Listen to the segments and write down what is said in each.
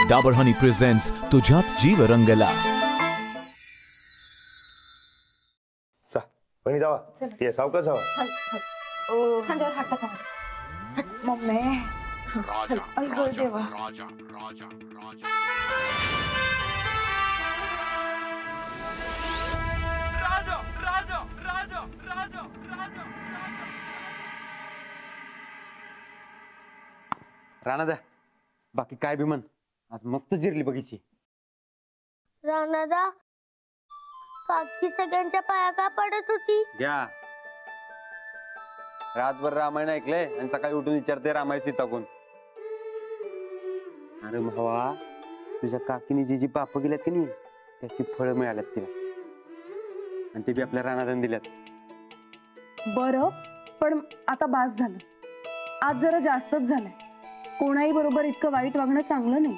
डाबर हनी presents तुझ्यात जीव रंगला. पण जावा ये सावकाश जावा. ओ खांद्यावर हात टाका. मम्मी अगं देवा. राणा द्या बाकी काय बी म्हण आज मस्त जिरली बघीची. राणादा काकी सगळ्यांच्या पाया का पडत होती? घ्या रातभर रामायण ऐकलंय आणि सकाळी उठून विचारते रामायण सीता कोण. अरे भावा तुझ्या काकीने जी पाप गेल्यात की नाही त्याची फळं मिळाल्यात तिला आणि ते बी आपल्या राणादान दिल्यात. बरं पण आता बास झालं. आज जरा जास्तच झालंय. कोणाही बरोबर इतकं वाईट वागणं चांगलं नाही.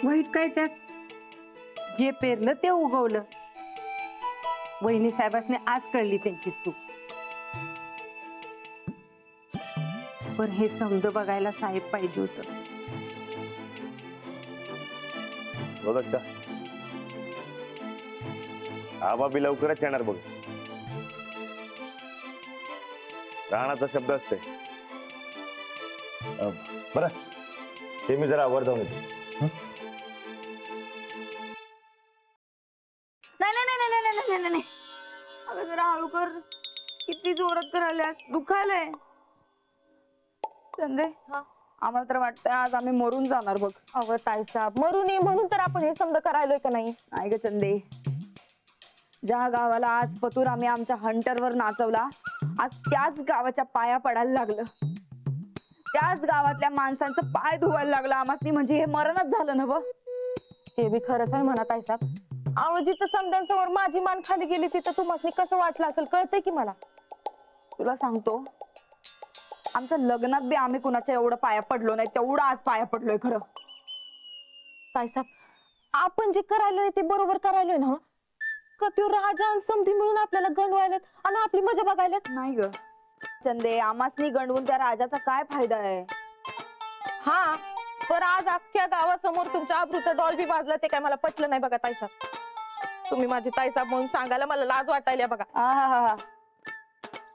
वाईट काय त्यात? जे पेरलं ते उगवलं. वहिनी साहेबांनी आज कळली त्यांची चूक. पण हे समज बघायला साहेब पाहिजे होतं. बघत का आबा बी लवकरच येणार बघ. राणाचा शब्द असते. बरं ते मी जरा वर जाऊन येतो. नाही अगं जरा हळू कर. किती जोरात करायला दुखायलंय. संदे आम्हाला तर वाटतंय आज आम्ही मरून जाणार बघ. अगं ताईसाहेब मरू नये म्हणून तर आपण हे समज करायलोय का नाही. नाही ग चंदे. ज्या गावाला आज पतूर आम्ही आमच्या हंटरवर नाचवला आज त्याच गावाच्या पाया पडायला लागलं. त्याच गावातल्या माणसांचं पाय धुवायला लागलं आम्हाला. म्हणजे हे मरणच झालं ना व. ते बी खरंच आहे म्हणा ताईसाहेब. अहो जिथं समद्यांसमोर माझी मान खाली गेली तिथं तुम्हाला कसं वाटलं असेल कळतंय की मला. तुला सांगतो आमच्या लग्नात बी आम्ही कुणाच्या एवढं पाया पडलो नाही तेवढं आज पाया पडलोय खरं. ताईसाहेब आपण जे करायलोय ते बरोबर करायलोय ना. कत्यो राजा आणि समधी मिळून आपल्याला गंडवायलेत आणि आपली मजा बघायलेत. नाही ग चंदे आमासनी गंडवून त्या राजाचा काय फायदा आहे. हा तर आज अख्ख्या गावासमोर तुमच्या आबरूचा डॉल बी वाजला ते काय मला पटलं नाही बघा ताईसाहेब. तुम्ही माझी ताईसाहेब म्हणून सांगायला मला लाज वाटायला बघा. हा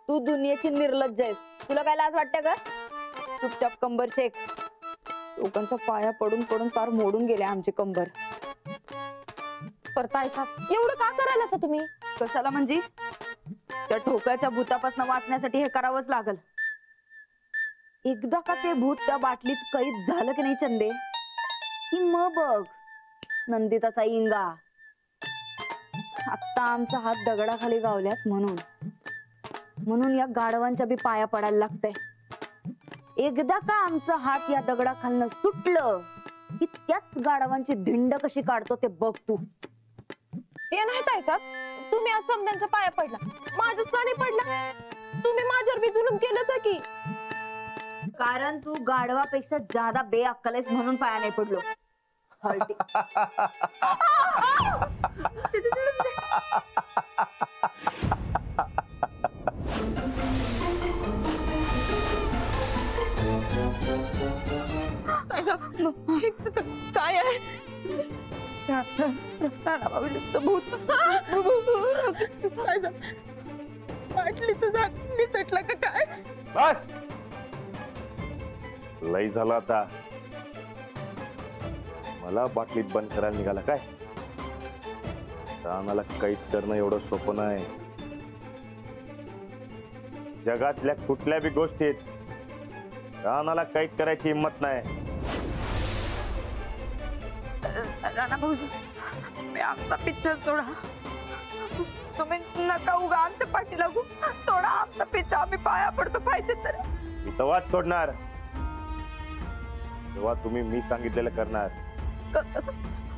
तू दुनियेची निर्लज्ज आहेस. तुला काय लाज वाटते का? चुपचाप कंबर शेक. लोकांच्या पाया पडून पडून पार मोडून गेले आमची कंबर. पर ताईसाहेब एवढं का करायला असं तुम्ही? कशाला म्हणजे त्या ठोक्याच्या भूतापासून वाचण्यासाठी हे करावंच लागल. एकदा का ते भूत त्या बाटलीत कैद झालं की नाही चंदे की मग बघ नंदिताचा इंगा. आता आमचा हात दगडाखाली गावल्यात म्हणून या गाढवांच्या बी पाया पडायला लागतंय. एकदा का आमचा हात या दगडाखालनं सुटलं की त्याच गाढवांची धिंड कशी काढतो ते बघ तू. ते नाही ताईसाहेब तुम्ही आज समद्यांच्या पाया पडला. माझंच का नाही पडला? तुम्ही माझ्यावर बी जुलूम केलंच आहे की. कारण तू गाढवापेक्षा ज्यादा बेअक्कल आहेस म्हणून पाया नाही पडलो. काय आहे बाटलीचं झाक निसटलं का काय? बस लई झाला आता. मला बाटलीत बंद करायला निघाला काय? रानाला कैद करणं एवढं सोपं नाही. जगातल्या कुठल्या बी गोष्टीत रानाला कैद करायची हिंमत नाही. राणा भाऊजी मी आमचा पिक्चर सोडा. तुम्ही नका उगा आमच्या पाठी लागू. सोडा आमचा पिक्चर. आम्ही पाया पडतो पाहिजे तर. मी तेव्हाच सोडणार तेव्हा तुम्ही मी सांगितलेलं करणार.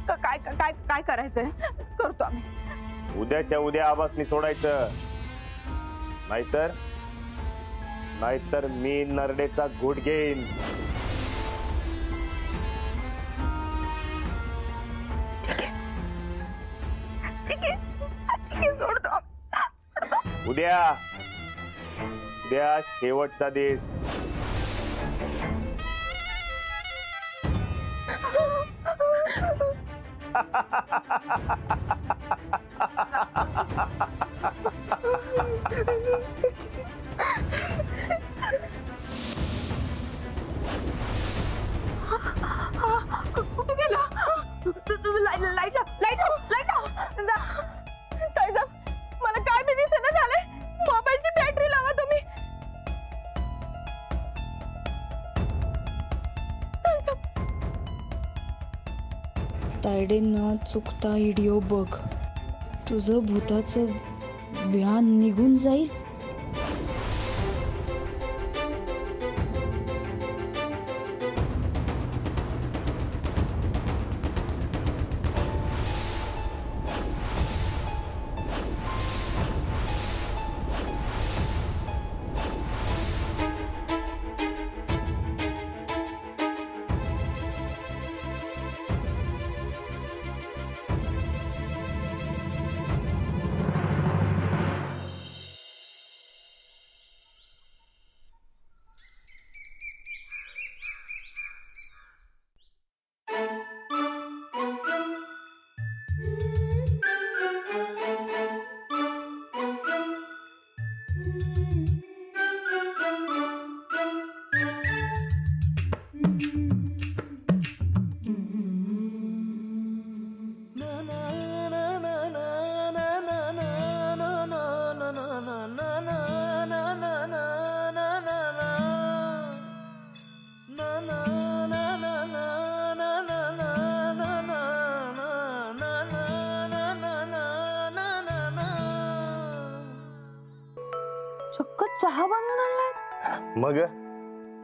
काय काय काय करायचंय करतो आम्ही. उद्याच्या उद्या आवाजनी सोडायचं. नाहीतर मी नरडेचा घूट घेईन. उद्या शेवटचा दिवस. ताईसाहेब मला काय बी दिसेना झालंय. मोबाईलची बॅटरी लावा तुम्ही. तायडे न चुकता व्हिडिओ बघ. तुझं भूताचं भ्यान निघून जाईल. चक्क चहा बनवून आणलाय मग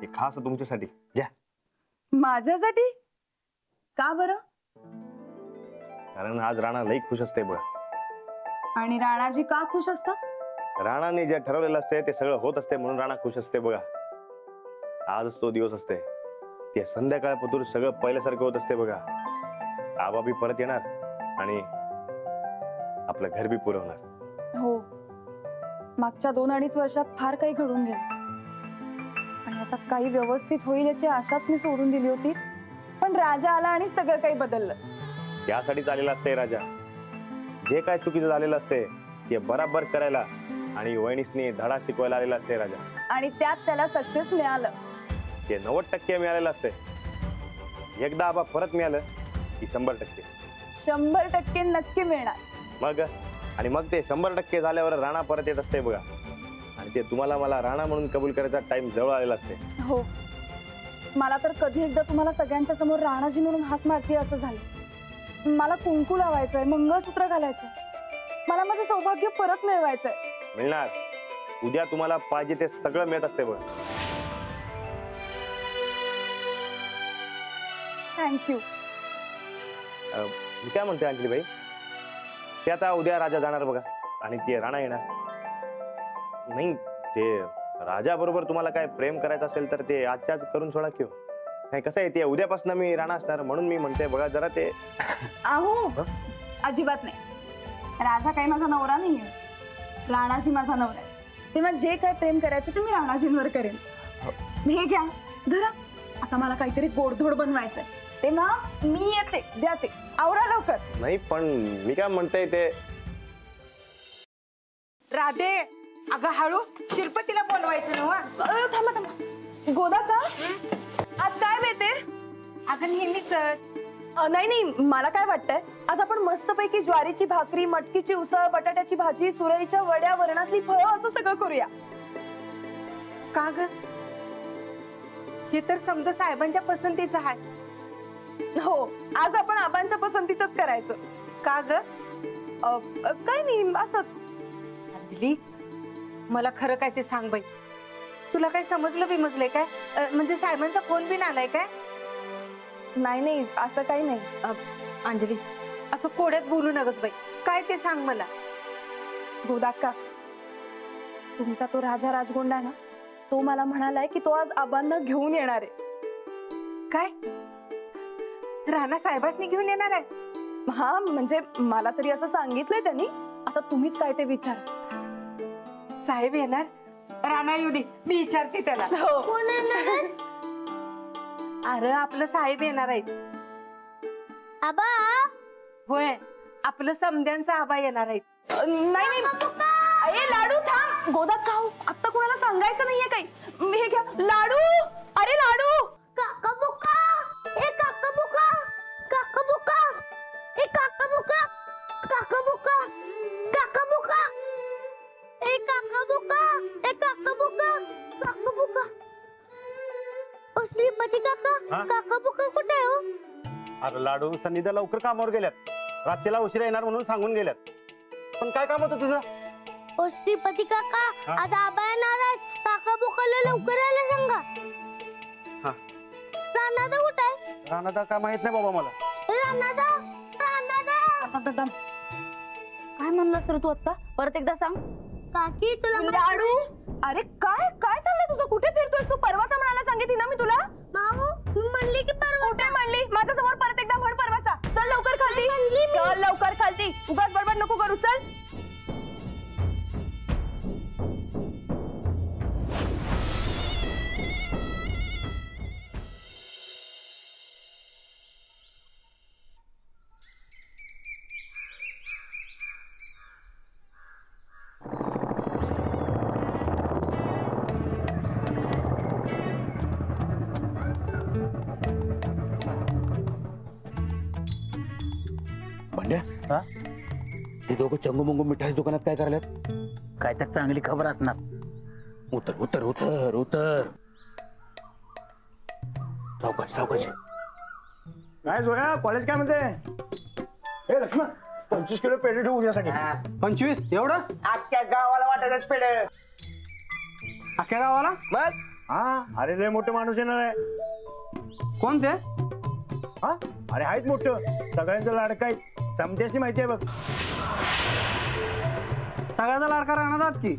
हे खास तुमच्यासाठी घ्या. माझ्यासाठी? का बरं? कारण आज राणा लई खुश असते बघा. आणि राणाजी का खुश असतात? राणाने जे ठरवलेलं असते ते सगळं होत असते म्हणून राणा खुश असते बघा. आजच तो दिवस असते. ते संध्याकाळपतूर सगळं पहिल्यासारखं होत असते बघा. आबा बी परत येणार आणि आपलं घर बी पुरवणार. हो, मागच्या 2-2.5 वर्षात फार काही घडून गेलं आणि आता काही व्यवस्थित होईल याची आशाच मी सोडून दिली होती. पण राजा आला आणि सगळं काही बदललं. त्यासाठीच आलेला असते राजा. जे काय चुकीचं झालेलं असते ते बराबर करायला आणि वहिनीसनी धडा शिकवायला आलेला असते राजा. आणि त्यात त्याला सक्सेस मिळालं. ते 90% मिळालेलं असते. एकदा आबा परत मिळालं की 100%. 100% नक्की मिळणार. मग ते 100% झाल्यावर राणा परत येत असते बघा. आणि ते तुम्हाला मला राणा म्हणून कबूल करायचा टाइम जवळ आलेला असते. हो, मला तर कधी एकदा तुम्हाला सगळ्यांच्या समोर राणाजी म्हणून हाक मारते असं झालं. मला कुंकू लावायचंय, मंगळसूत्र घालायचंय. मला माझं सौभाग्य परत मिळवायचंय. मिळणार. उद्या तुम्हाला पाहिजे ते सगळं मिळत असते बघ. थँक्यू. मी काय म्हणते अंजली बाई, ते आता उद्या राजा जाणार बघा आणि ते राणा येणार. नाही, ते राजा बरोबर तुम्हाला काय प्रेम करायचं असेल तर ते आजच्या आज करून सोडा की. नाही कसं आहे, ते उद्यापासून मी राणा असणार म्हणून मी म्हणते बघा जरा ते. अहो, अजिबात नाही. राजा काही माझा नवरा नाहीये. राणाजी माझा नवरा आहे. तेव्हा जे काय प्रेम करायचं ते मी राणाजींवर करेन. हे घ्या, धरा. आता मला काहीतरी गोडधोड बनवायचंय. तेव्हा मी येते, द्या ते. आवरा लवकर. नाही पण मी काय म्हणते ते. राधे, अगं हळू. शिल्पतीला बोलवायचं ना. थांबा. गोदा का आज काय मिळते? अगं नेहमीच. नाही, मला काय वाटतंय, आज आपण मस्तपैकी ज्वारीची भाकरी, मटकीची उसळ, बटाट्याची भाजी, सुरईच्या वड्या, वरणातली फळं असं सगळं करूया. का ग? हे तर समजा साहेबांच्या पसंतीचं आहे. हो, आज आपण आबांच्या पसंतीचंच करायचं. का ग? काय नाही, असंच. अंजली, मला खरं काय ते सांग बाई. तुला काय समजलं बिमजलंय काय? म्हणजे साहेबांचा फोन बिन आलाय काय? नाही, असं काही नाही. अंजली, असं कोड्यात बोलू नगस बाई. काय ते सांग मला. गोदाक्का, तुमचा तो राजा राजगोंडा ना, तो मला म्हणालाय की तो आज आबांना घेऊन येणार आहे. काय? राणा साहेबांनी घेऊन येणार आहे? हा, म्हणजे मला तरी असं सांगितलंय त्यांनी. आता तुम्हीच काय ते विचार. साहेब येणार? राणा येऊ दे, मी विचारते त्याला. कोण येणार? अरे आपलं साहेब येणार आहेत. आबा, होय, आपलं समद्यांचा आबा येणार आहे. नाही अरे लाडू थांब. गोदा खाऊ आता कोणाला सांगायचं नाहीये काही. हे घ्या लाडू. अरे लाडू. काका बुका ए काका बुका काका बुका ए काका बुका काका बुका काका बुका ए काका बुका ए काका बुका काका बुका ओ श्रीपती काका हा? काका बुका कुठे आहे हो? अरे लाडू सन्निधा लवकर कामावर गेल्यात. रात्रीला उशिरा येणार म्हणून सांगून गेल्यात. पण काय काम होतं तुझं? ओ श्रीपती काका हा? आज आबा येणार आहेत. काका बुकाला लवकर यायला सांगा. हा. राणादा कुठे आहे? राणादा काय माहित नाही बाबा मला. राणादा राणादा काय म्हणलास रे तू आता? परत एकदा सांग. काकी तुला लाडू. अरे काय काय चाललंय तुझं? कुठे फिरतोयस तू? परवाचा म्हणायला सांगितली ना मी तुला. माऊ मी म्हणली की परवा कुठे म्हणली? माझ्या समोर परत एकदा म्हण परवाचा. चल लवकर खालती. म्हणली मी. चल लवकर खालती. उगाच बडबड नको करू. चल. भांड्या ते दोघं चंगू मिठाईच्या दुकानात काय करायल्यात? काय तर चांगली खबर असणार. उतर उतर उतर उतर. सावकाश सावकाश. काय जोया कॉलेज काय म्हणते? ए लक्ष्मण 25 किलो पेढे ठेवू उद्यासाठी. 25 एवढं? अख्ख्या गावाला वाटायचं पेड. अख्ख्या गावाला? मग हा अरे लय मोठे माणूस येणार आहे. कोण ते? हा अरे आहेत मोठं. सगळ्यांचं लाडका आहे. समजेच माहिती आहे बघ. सगळ्याचा लाडका राहणार की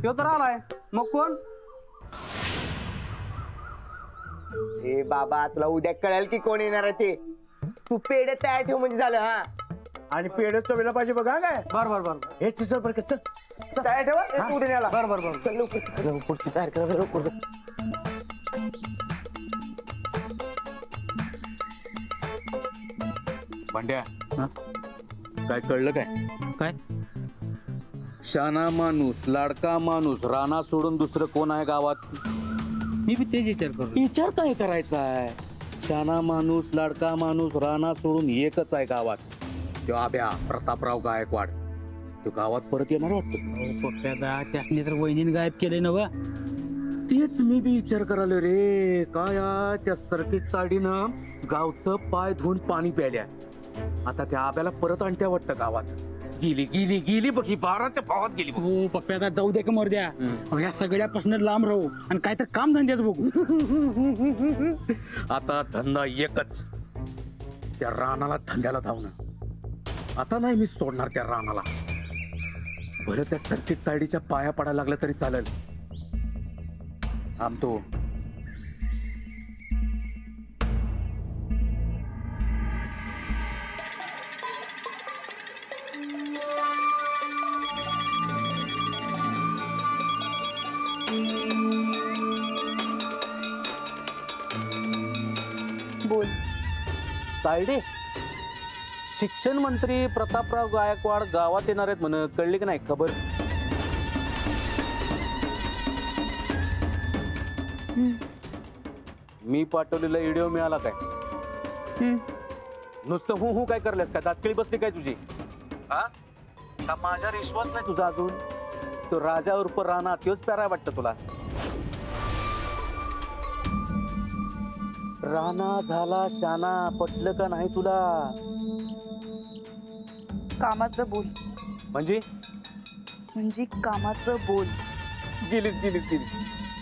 तो तर आलाय. मग कोण? ए बाबा तुला उद्या कळेल की कोण येणार आहे ते. तू पेढे तयार ठेव म्हणजे झालं. हा आणि पेढे चवीला पाहिजे बघा काय. बर बर बर हेच तिसरं बरं चल. तयार ठेवा. तू उद्या न्यायला. बर बर बर. चल लवकर पुढची तयार करा लवकर. भांड्या काय कळलं काय? काय? शाना माणूस लाडका माणूस राणा सोडून दुसरं कोण आहे गावात? मी बी तेच विचार करतो. विचार काय करायचा आहे? शाना माणूस लाडका माणूस राणा सोडून एकच आहे गावात. तो आब्या प्रतापराव गायकवाड. तो गावात परत येणार वाटतं. पप्प्यादा त्यासनी तर वहिनीने गायब केले ना. तेच मी बी विचार करायला रे. काय आहे, त्या सर्किट ताडीनं गावचं पाय धुवून पाणी प्यायल्या. आता त्या आब्याला परत आणत्या वाटतं गावात. गेली गेली गेली बघ. ही 12च्या भावात गेली बघ. हो पप्प्यादा जाऊ दे का मर द्या. ह्या सगळ्यापासून लांब राहू आणि काय तर काम धंद्याच बघू. आता धंदा एकच. त्या रानाला धंद्याला धावणं. आता नाही मी सोडणार त्या रानाला. बरं त्या सर्किट तायडीच्या पाया पडायला लागलं तरी चालेल. थांबतो. बोल. तायडे शिक्षण मंत्री प्रतापराव गायकवाड गावात येणार आहेत म्हण. कळली की नाही खबर? मी पाठवलेला व्हिडिओ मिळाला काय? नुसतं हू काय करल्यास काय? दातकिळी बसली काय तुझी? हा का माझ्यावर विश्वास नाही तुझा अजून? तो राजा उर्फ राणा तोच प्यारा वाटतं तुला? राणा झाला शाना. पटलं का नाही तुला? कामाचं बोल. म्हणजे कामाचं बोल. गेलीस.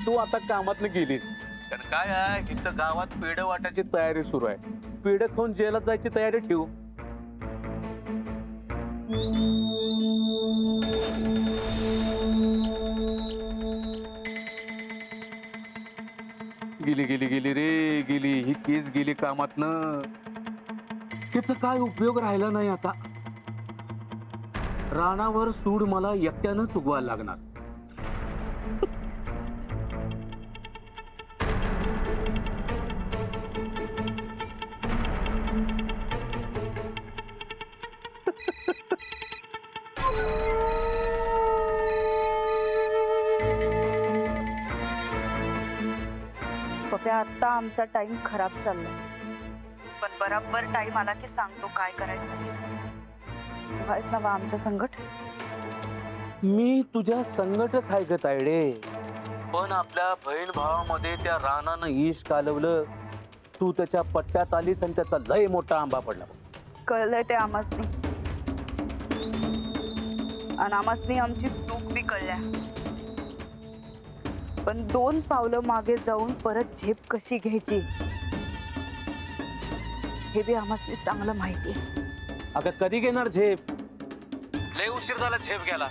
तू आता कामातनं गेलीस. कारण काय आहे, इथं गावात पेढ वाटायची तयारी सुरू आहे. पेढ खाऊन जेलात जायची तयारी ठेवू. गेली रे गेली. ही केस गेली कामातनं. त्याचा काय उपयोग राहिला नाही आता. राणावर सूड मला एकट्यानं चुकवायला लागणार. आब्या आता आमचा टाइम खराब चाललाय, पण बराबर टाइम आला की सांगतो काय करायचं ते. तू आहेस ना बा आमच्या संकट. मी तुझ्या संगटच आहे ग तायडे, पण आपल्या बहीण भावामध्ये त्या रानानं ईश कालवलं. तू त्याच्या पट्ट्यात आलीस आणि त्याचा लय मोठा आंबा पडला. कळलंय ते आमासनी, आणि आमासनी आमची चूक बी कळल्या. पण 2 पावलं मागे जाऊन परत झेप कशी घ्यायची हे बी आमासनी चांगलं माहितीये. अगं कधी घेणार झेप? लय उशीर झाला झेप घ्यायला.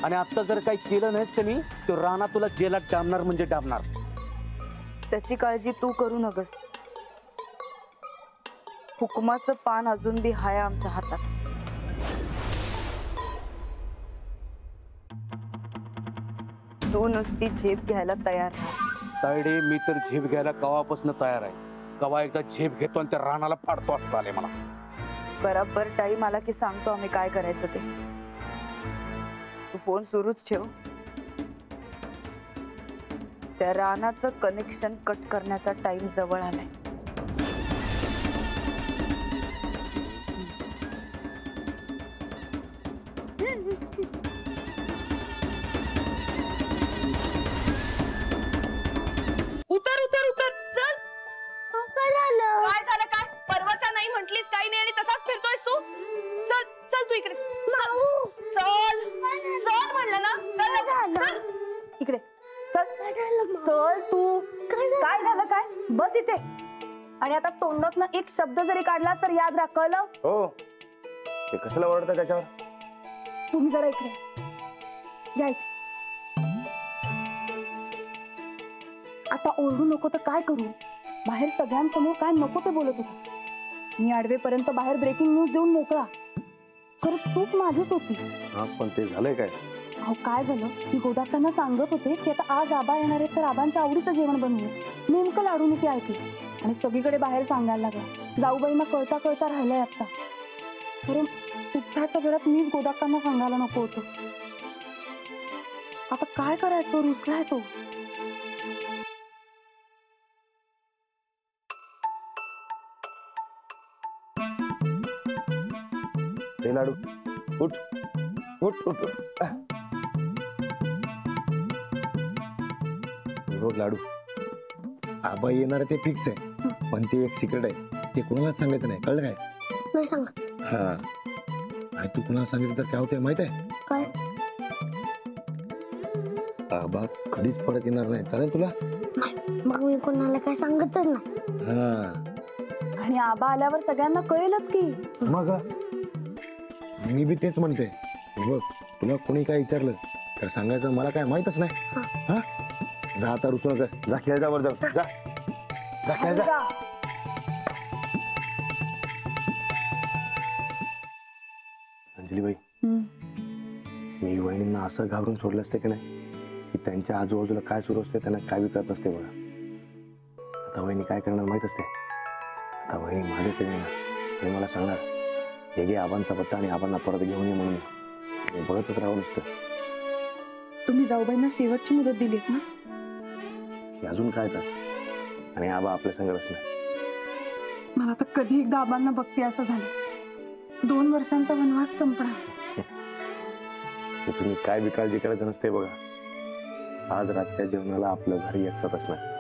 आणि आता जर काही केलं नाहीस का नाही, तो राणा तुला जेलात डांबणार म्हणजे डांबणार. त्याची काळजी तू करू नकस. हुकुमाचं पान अजून बी हाय आमच्या हातात. तू नुसती झेप घ्यायला तयार राहा. तायडे मी तर झेप घ्यायला कवापासून तयार आहे. कवा एकदा झेप घेतो आणि त्या रानाला फाडतो असं आले मला. बराबर टाइम आला की सांगतो आम्ही काय करायचं ते. तू फोन सुरूच ठेव. त्या रानाचं कनेक्शन कट करण्याचा टाइम जवळ आलाय. उतर उतर उतर चल. काय झालं? काय झालं काय? परवाचा नाही म्हटलीस काही नाही आणि तसाच फिरतोयस तू. चल चल तू इकडे माऊ चल चल म्हणलं ना. चल लवकर, चल. इकडे चल. चल तू. काय झालं काय? बस इथे. आणि आता तोंडातनं एक शब्द जरी काढला तर याद राख, कळलं? हो, ते कशाला ओरडतं त्याच्यावर? तुम्ही जरा इकडे या इथे. आता ओरडू नको तर काय करू? बाहेर सगळ्यांसमोर काय नको ते बोलत होते. मी आडवेपर्यंत बाहेर ब्रेकिंग न्यूज देऊन मोकळा. खरं चूक माझीच होती. हा, पण ते झालंय काय? अहो काय झालं की गोदाक्कांना सांगत होते की आता आज आबा येणार आहेत तर आबांच्या आवडीचं जेवण बनवू. नेमकं लाडू ती ऐकली आणि सगळीकडे बाहेर सांगायला लागला. जाऊबाईंना कळता कळता राहिलंय आता. खरं उत्साहाच्या वेळात मीच गोदाक्कांना सांगायला नको होतं. आता काय करायचं? रुसलाय तो. हे लाडू उठ उठ उठ उठ. बघ लाडू, आबा येणार ते फिक्स आहे, पण ते एक सिक्रेट आहे. ते कोणालाच सांगायचं नाही, कळलं काय? नाही सांग. हा, आणि तू कोणाला सांगितलं तर काय होतंय माहित आहे? काय? आबा कधीच परत येणार नाही, चालेल तुला? मग मी कोणाला काय सांगतच नाही. हा, आणि आबा आल्यावर सगळ्यांना कळेलच की. मग मी बी तेच म्हणते. बघ, तुला कोणी काय विचारलं तर सांगायचं मला काय माहितच नाही. हा, जा आता रुसू नका. जा खेळ, जा वर जा. जा जा खेळ जा. अंजलीबाई, मी वहिनींना असं घाबरून सोडलं असते की नाही की त्यांच्या आजूबाजूला काय सुरू असते त्यांना काय बी कळत नसते. बघा, आता वहिनी काय करणार माहित असते. आता वहिनी माझ्या ते येणार आणि मला सांगणार, हे घे आबांचा पत्ता आणि आबांना परत घेऊन ये म्हणून. मी बघतच राहू नसतं. तुम्ही जाऊबाईंना शेवटची मुदत दिलीत ना? की अजून काय तर, आणि आबा आपल्या संग असणार. मला तर कधी एकदा आबांना बघते असं झालं. 2 वर्षांचा वनवास संपला. ते तुम्ही काय बी काळजी करायचं नसते. बघा, आज रातच्या जेवणाला आपलं घरी एकसाथ असणार.